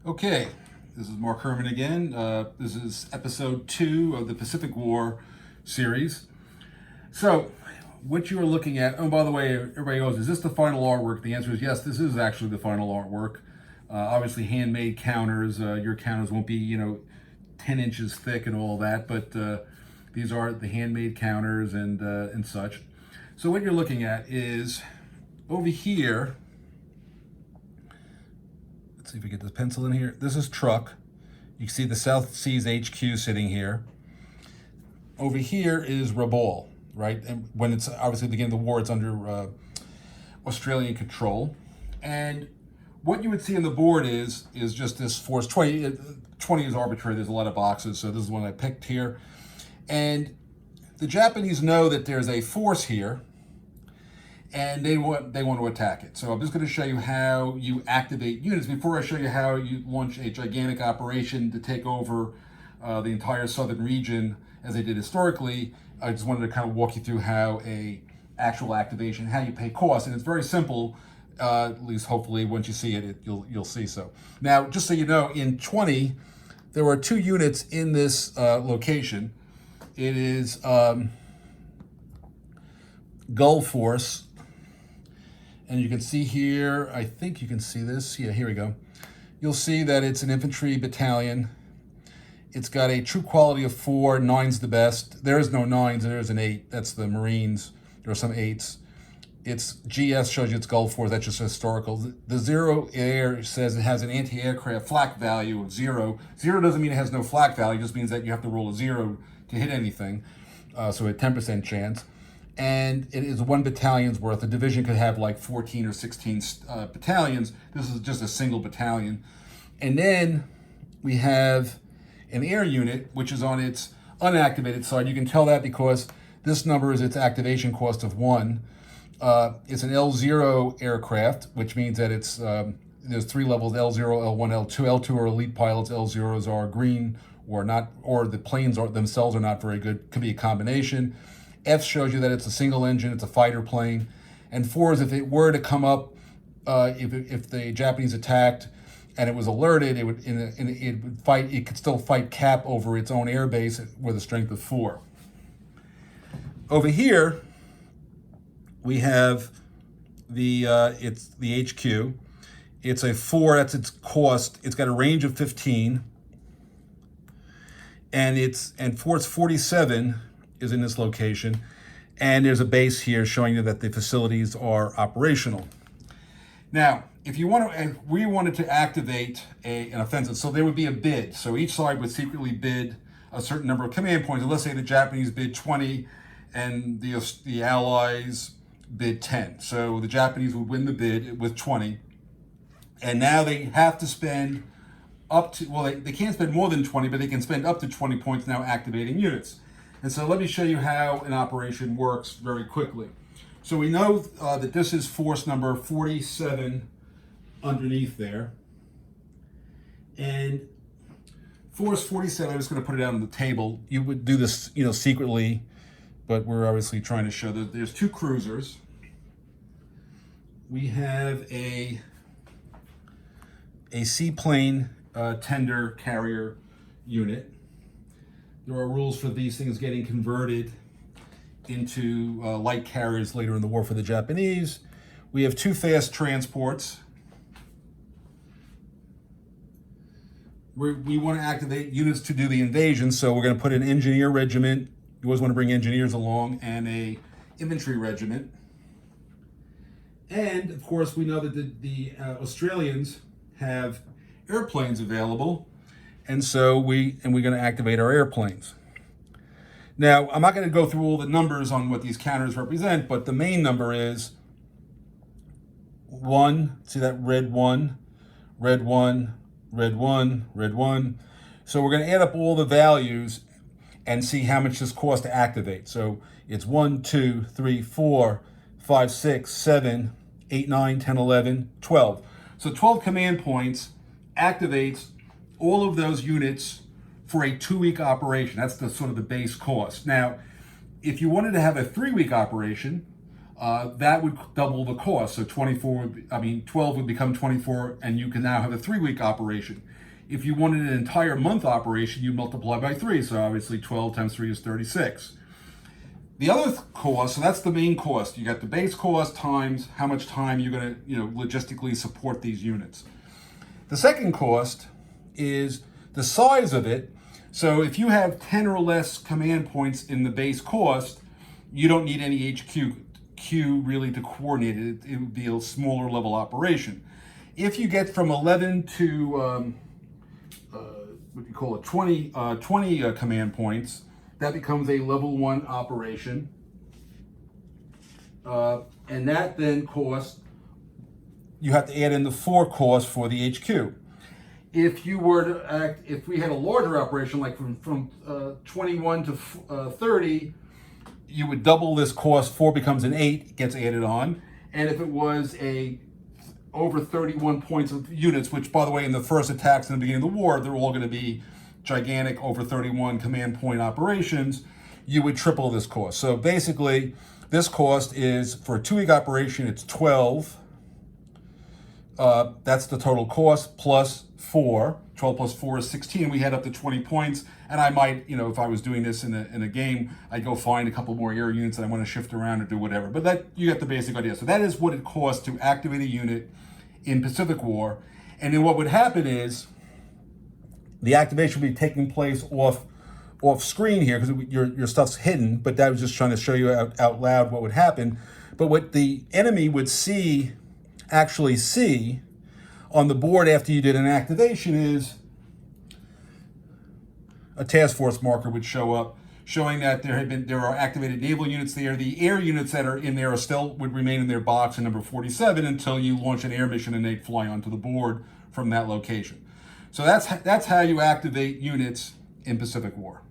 Okay, this is Mark Herman again. This is episode 2 of the Pacific War series. So, what you are looking at, oh, by the way, everybody goes, is this the final artwork? The answer is yes, this is actually the final artwork. Obviously, handmade counters. Your counters won't be, 10 inches thick and all that, but these are the handmade counters and such. So, what you're looking at is over here. Let's see if we get this pencil in here. This is truck. You can see the South Seas HQ sitting here. Over here is Rabaul, right? And when it's obviously the beginning of the war, it's under Australian control. And what you would see on the board is just this force 20. 20 is arbitrary. There's a lot of boxes, so this is one I picked here. And the Japanese know that there's a force here, and they want to attack it. So I'm just going to show you how you activate units before I show you how you launch a gigantic operation to take over the entire southern region as they did historically. I just wanted to kind of walk you through how a actual activation, how you pay costs, and it's very simple. At least hopefully once you see it, you'll see so. Now, just so you know, in 20, there were 2 units in this location. It is Gull Force. And you can see here, I think you can see this. Yeah, here we go. You'll see that it's an infantry battalion. It's got a true quality of 4. 9's the best. There is no 9s, there's an 8. That's the Marines. There are some 8s. It's GS shows you it's Gulf Force. That's just historical. The 0 air says it has an anti-aircraft flak value of 0. 0 doesn't mean it has no flak value. It just means that you have to roll a 0 to hit anything. So a 10% chance. And it is 1 battalion's worth. A division could have like 14 or 16 battalions. This is just a single battalion. And then we have an air unit, which is on its unactivated side. You can tell that because this number is its activation cost of 1. It's an L0 aircraft, which means that it's there's 3 levels: L0, L1, L2. L2 are elite pilots. L0s are green or not, or the planes themselves are not very good. Could be a combination. F shows you that it's a single engine, it's a fighter plane. And 4 is if it were to come up, if the Japanese attacked and it was alerted, it would fight. It could still fight cap over its own air base with a strength of 4. Over here, we have it's the HQ. It's a 4. That's its cost. It's got a range of 15, and Force 47 is in this location, and there's a base here showing you that the facilities are operational. Now, if we wanted to activate an offensive, so there would be a bid. So each side would secretly bid a certain number of command points. And let's say the Japanese bid 20, and the Allies bid 10. So the Japanese would win the bid with 20, and now they have to spend up to, well, they can't spend more than 20, but they can spend up to 20 points now activating units. And so let me show you how an operation works very quickly. So we know that this is force number 47 underneath there. And force 47, I'm just going to put it out on the table. You would do this, secretly, but we're obviously trying to show that there's 2 cruisers. We have a seaplane tender carrier unit. There are rules for these things getting converted into light carriers later in the war for the Japanese. We have 2 fast transports. We want to activate units to do the invasion, so we're going to put an engineer regiment. You always want to bring engineers along, and a infantry regiment. And of course, we know that the Australians have airplanes available. And so we're going to activate our airplanes. Now, I'm not going to go through all the numbers on what these counters represent, but the main number is 1. See that red 1, red 1, red 1, red 1. So we're going to add up all the values and see how much this costs to activate. So it's 1, 2, 3, 4, 5, 6, 7, 8, 9, 10, 11, 12. So 12 command points activates all of those units for a 2-week operation. That's the sort of the base cost. Now, if you wanted to have a 3-week operation, that would double the cost. So 12 would become 24, and you can now have a 3-week operation. If you wanted an entire month operation, you multiply by 3. So obviously 12 times 3 is 36. The other cost, so that's the main cost. You got the base cost times how much time you're going to, logistically support these units. The second cost is the size of it. So if you have 10 or less command points in the base cost, you don't need any HQ really to coordinate it. It would be a smaller level operation. If you get from 11 to what you call it, 20 command points, that becomes a level 1 operation. And that then costs, you have to add in the 4 costs for the HQ. If you were to act, if we had a larger operation, like from 21 to 30, you would double this cost. 4 becomes an 8, gets added on. And if it was over 31 points of units, which, by the way, in the first attacks in the beginning of the war, they're all going to be gigantic over 31 command point operations, you would triple this cost. So basically, this cost is, for a 2-week operation, it's 12. That's the total cost, plus 4. 12 plus 4 is 16. We had up to 20 points. And I might, if I was doing this in a game, I'd go find a couple more air units that I want to shift around or do whatever. But that, you get the basic idea. So that is what it costs to activate a unit in Pacific War. And then what would happen is the activation would be taking place off screen here, because your stuff's hidden, but that was just trying to show you out loud what would happen. But what the enemy would actually see on the board after you did an activation is a task force marker would show up, showing that there are activated naval units there. The air units that are in there would remain in their box in number 47 until you launch an air mission and they'd fly onto the board from that location. So that's how you activate units in Pacific War.